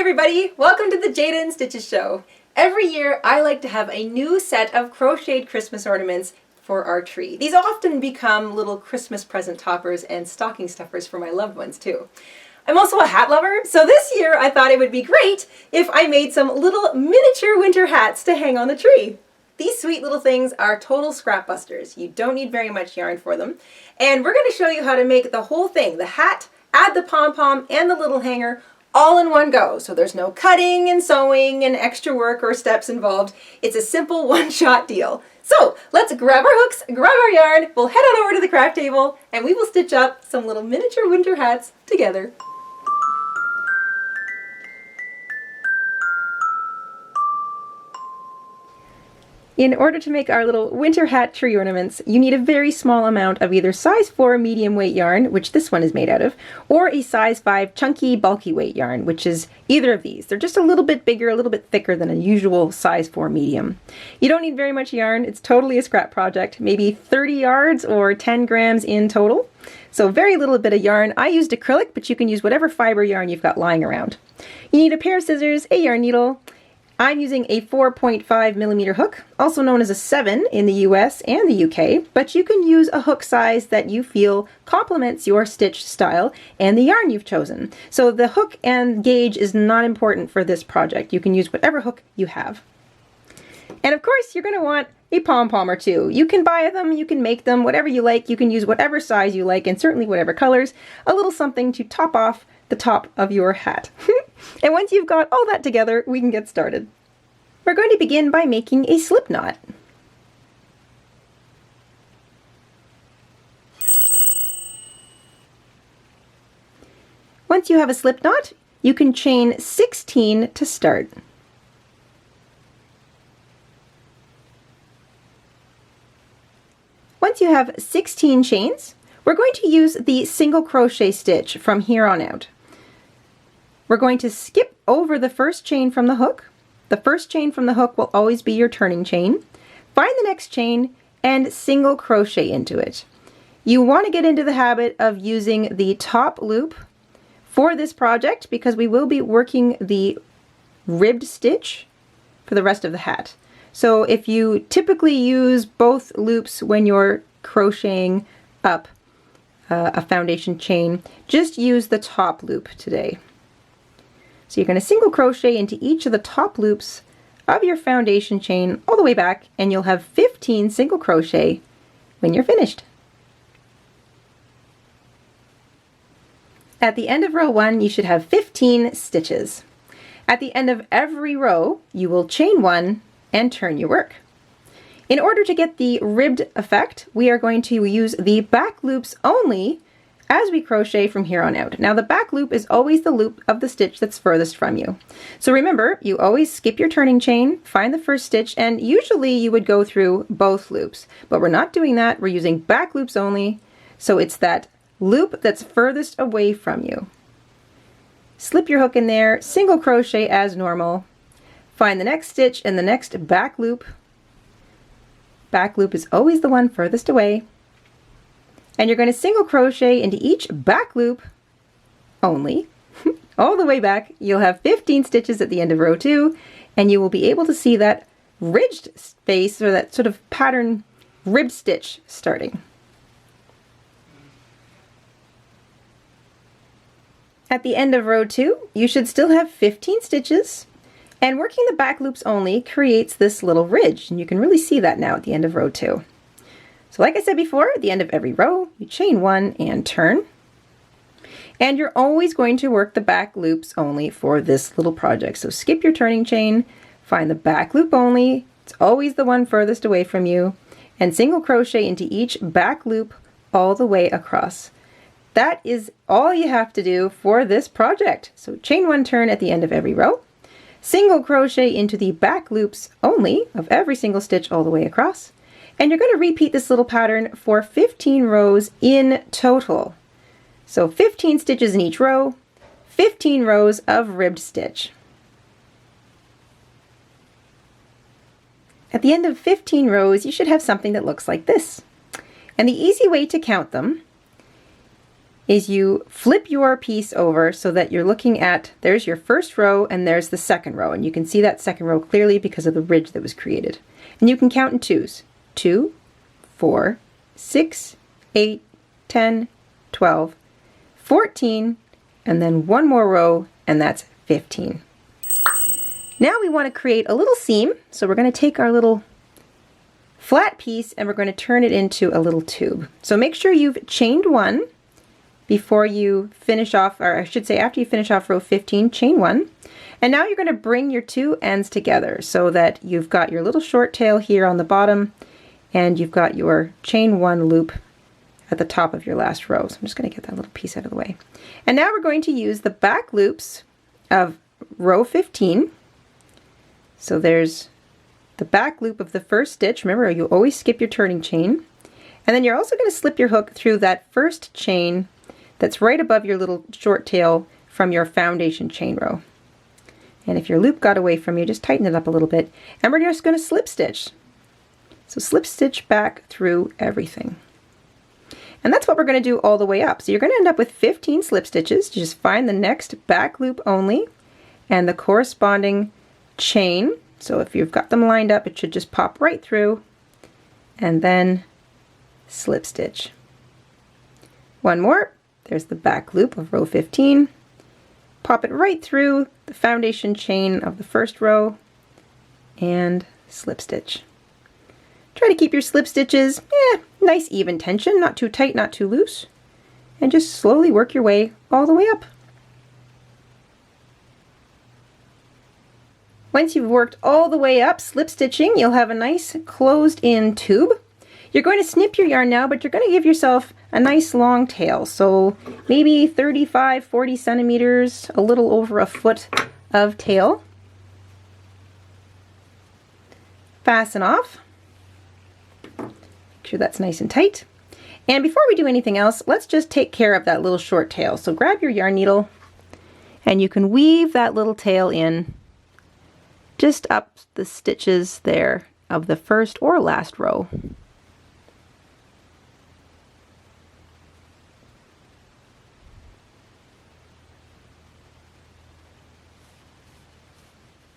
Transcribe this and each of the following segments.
everybody! Welcome to the Jayda InStitches show. Every year I like to have a new set of crocheted Christmas ornaments for our tree. These often become little Christmas present toppers and stocking stuffers for my loved ones too. I'm also a hat lover, so this year I thought it would be great if I made some little miniature winter hats to hang on the tree. These sweet little things are total scrap busters. You don't need very much yarn for them. And we're going to show you how to make the whole thing, the hat, add the pom-pom, and the little hanger all in one go. So there's no cutting and sewing and extra work or steps involved. It's a simple one-shot deal. So let's grab our hooks, grab our yarn, we'll head on over to the craft table, and we will stitch up some little miniature winter hats together. In order to make our little winter hat tree ornaments, you need a very small amount of either size 4 medium weight yarn, which this one is made out of, or a size 5 chunky bulky weight yarn, which is either of these. They're just a little bit bigger, a little bit thicker than a usual size 4 medium. You don't need very much yarn. It's totally a scrap project, maybe 30 yards or 10 grams in total. So very little bit of yarn. I used acrylic, but you can use whatever fiber yarn you've got lying around. You need a pair of scissors, a yarn needle. I'm using a 4.5 millimeter hook, also known as a 7 in the US and the UK, but you can use a hook size that you feel complements your stitch style and the yarn you've chosen. So the hook and gauge is not important for this project. You can use whatever hook you have. And of course, you're going to want a pom-pom or two. You can buy them, you can make them, whatever you like. You can use whatever size you like and certainly whatever colors. A little something to top off the top of your hat. And once you've got all that together, we can get started. We're going to begin by making a slip knot. Once you have a slip knot, you can chain 16 to start. Once you have 16 chains, we're going to use the single crochet stitch from here on out. We're going to skip over the first chain from the hook. The first chain from the hook will always be your turning chain. Find the next chain and single crochet into it. You want to get into the habit of using the top loop for this project because we will be working the ribbed stitch for the rest of the hat. So if you typically use both loops when you're crocheting up a foundation chain, just use the top loop today. So you're going to single crochet into each of the top loops of your foundation chain all the way back, and you'll have 15 single crochet when you're finished. At the end of row 1, you should have 15 stitches. At the end of every row, you will chain 1 and turn your work. In order to get the ribbed effect, we are going to use the back loops only as we crochet from here on out. Now the back loop is always the loop of the stitch that's furthest from you. So remember, you always skip your turning chain, find the first stitch, and usually you would go through both loops. But we're not doing that, we're using back loops only, so it's that loop that's furthest away from you. Slip your hook in there, single crochet as normal, find the next stitch and the next back loop. Back loop is always the one furthest away. And you're going to single crochet into each back loop only, all the way back. You'll have 15 stitches at the end of row 2, and you will be able to see that ridged space, or that sort of pattern rib stitch starting. At the end of row 2, you should still have 15 stitches, and working the back loops only creates this little ridge, and you can really see that now at the end of row 2. So like I said before, at the end of every row, you chain 1 and turn. And you're always going to work the back loops only for this little project. So skip your turning chain, find the back loop only, it's always the one furthest away from you, and single crochet into each back loop all the way across. That is all you have to do for this project. So chain 1, turn at the end of every row, single crochet into the back loops only of every single stitch all the way across. And you're going to repeat this little pattern for 15 rows in total. So 15 stitches in each row, 15 rows of ribbed stitch. At the end of 15 rows, you should have something that looks like this. And the easy way to count them is you flip your piece over so that you're looking at, there's your first row and there's the second row. And you can see that second row clearly because of the ridge that was created. And you can count in twos. 2, 4, 6, 8, 10, 12, 14, and then one more row, and that's 15. Now we want to create a little seam, so we're going to take our little flat piece and we're going to turn it into a little tube. So make sure you've chained one before you finish off, or I should say after you finish off row 15, chain one. And now you're going to bring your two ends together so that you've got your little short tail here on the bottom and you've got your chain one loop at the top of your last row. So I'm just going to get that little piece out of the way. And now we're going to use the back loops of row 15. So there's the back loop of the first stitch. Remember, you always skip your turning chain. And then you're also going to slip your hook through that first chain that's right above your little short tail from your foundation chain row. And if your loop got away from you, just tighten it up a little bit. And we're just going to slip stitch. So slip stitch back through everything. And that's what we're going to do all the way up. So you're going to end up with 15 slip stitches. You just find the next back loop only and the corresponding chain. So if you've got them lined up, it should just pop right through and then slip stitch. One more. There's the back loop of row 15. Pop it right through the foundation chain of the first row and slip stitch. Try to keep your slip stitches nice even tension, not too tight, not too loose, and just slowly work your way all the way up. Once you've worked all the way up, slip stitching, you'll have a nice closed in tube. You're going to snip your yarn now, but you're going to give yourself a nice long tail. So maybe 35, 40 centimeters, a little over a foot of tail. Fasten off. Make sure that's nice and tight. And before we do anything else, let's just take care of that little short tail. So grab your yarn needle and you can weave that little tail in just up the stitches there of the first or last row.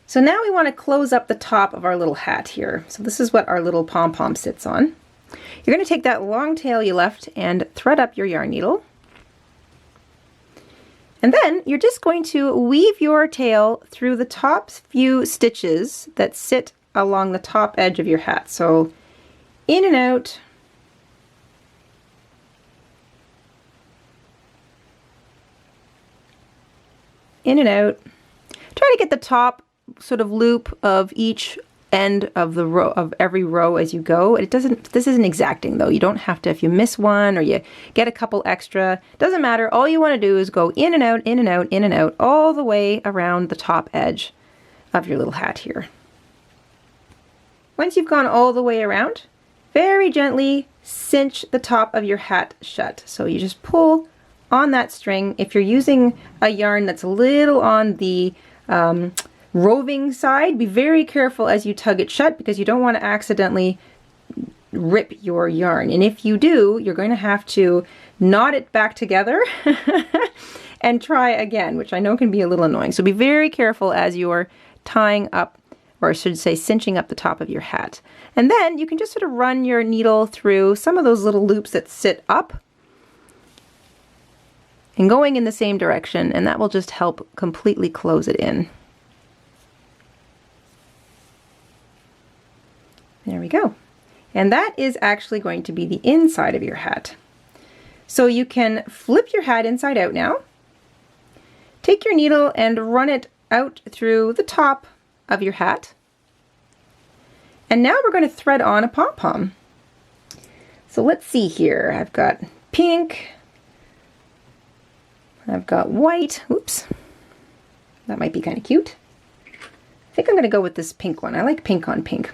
So now we want to close up the top of our little hat here. So this is what our little pom-pom sits on. You're going to take that long tail you left and thread up your yarn needle. And then you're just going to weave your tail through the top few stitches that sit along the top edge of your hat. So in and out, in and out. Try to get the top sort of loop of each end of the row, of every row as you go. This isn't exacting though. You don't have to, if you miss one or you get a couple extra, doesn't matter. All you want to do is go in and out, in and out, in and out, all the way around the top edge of your little hat here. Once you've gone all the way around, very gently cinch the top of your hat shut. So you just pull on that string. If you're using a yarn that's a little on the roving side, be very careful as you tug it shut because you don't want to accidentally rip your yarn. And if you do, you're going to have to knot it back together and try again, which I know can be a little annoying. So be very careful as you're tying up, or I should say cinching up the top of your hat. And then you can just sort of run your needle through some of those little loops that sit up and going in the same direction, and that will just help completely close it in. There we go. And that is actually going to be the inside of your hat. So you can flip your hat inside out now. Take your needle and run it out through the top of your hat. And now we're going to thread on a pom-pom. So let's see here. I've got pink. I've got white. Oops. That might be kind of cute. I think I'm going to go with this pink one. I like pink on pink.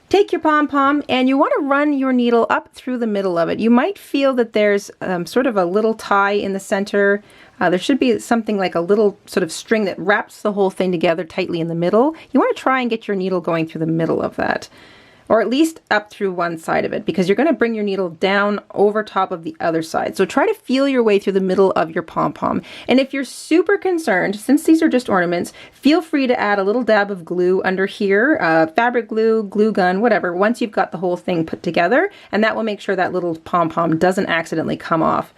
Take your pom-pom and you want to run your needle up through the middle of it. You might feel that there's sort of a little tie in the center. There should be something like a little sort of string that wraps the whole thing together tightly in the middle. You want to try and get your needle going through the middle of that. or at least up through one side of it, because you're going to bring your needle down over top of the other side. So try to feel your way through the middle of your pom-pom. And if you're super concerned, since these are just ornaments, feel free to add a little dab of glue under here, fabric glue, glue gun, whatever, once you've got the whole thing put together, and that will make sure that little pom-pom doesn't accidentally come off.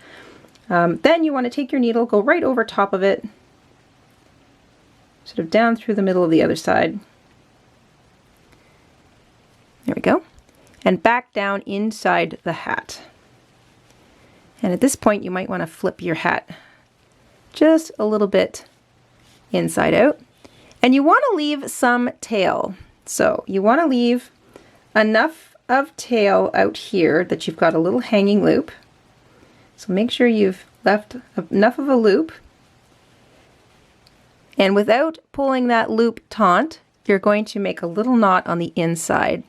Then you want to take your needle, go right over top of it, sort of down through the middle of the other side. There we go. And back down inside the hat. And at this point you might want to flip your hat just a little bit inside out. And you want to leave some tail. So you want to leave enough of tail out here that you've got a little hanging loop. So make sure you've left enough of a loop. And without pulling that loop taut, you're going to make a little knot on the inside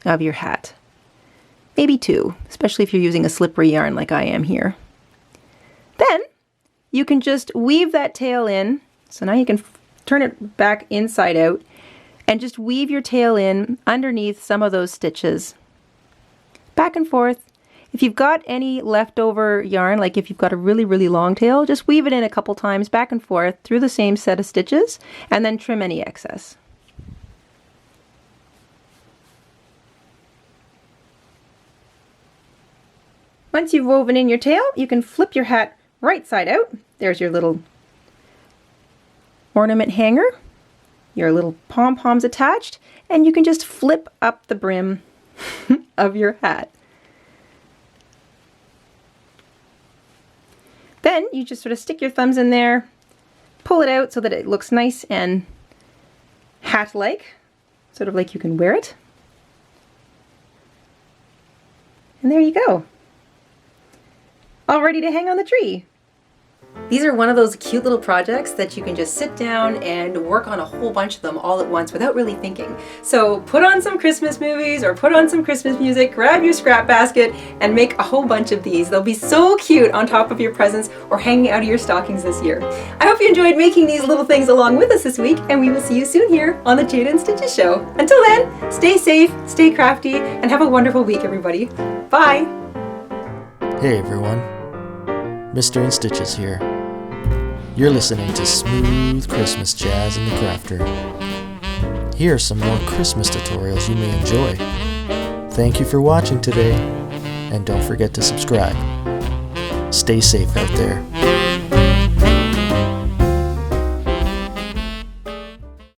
of your hat. Maybe two, especially if you're using a slippery yarn like I am here. Then you can just weave that tail in. So now you can turn it back inside out and just weave your tail in underneath some of those stitches. Back and forth. If you've got any leftover yarn, like if you've got a really, really long tail, just weave it in a couple times back and forth through the same set of stitches and then trim any excess. Once you've woven in your tail, you can flip your hat right side out. There's your little ornament hanger, your little pom-poms attached, and you can just flip up the brim of your hat. Then you just sort of stick your thumbs in there, pull it out so that it looks nice and hat-like, sort of like you can wear it. And there you go. All ready to hang on the tree. These are one of those cute little projects that you can just sit down and work on a whole bunch of them all at once without really thinking. So put on some Christmas movies or put on some Christmas music, grab your scrap basket and make a whole bunch of these. They'll be so cute on top of your presents or hanging out of your stockings this year. I hope you enjoyed making these little things along with us this week, and we will see you soon here on the Jayda and Stitches show. Until then, stay safe, stay crafty, and have a wonderful week, everybody. Bye! Hey everyone, Mr. InStitches here. You're listening to smooth Christmas jazz in the crafter. Here are some more Christmas tutorials you may enjoy. Thank you for watching today, and don't forget to subscribe. Stay safe out there.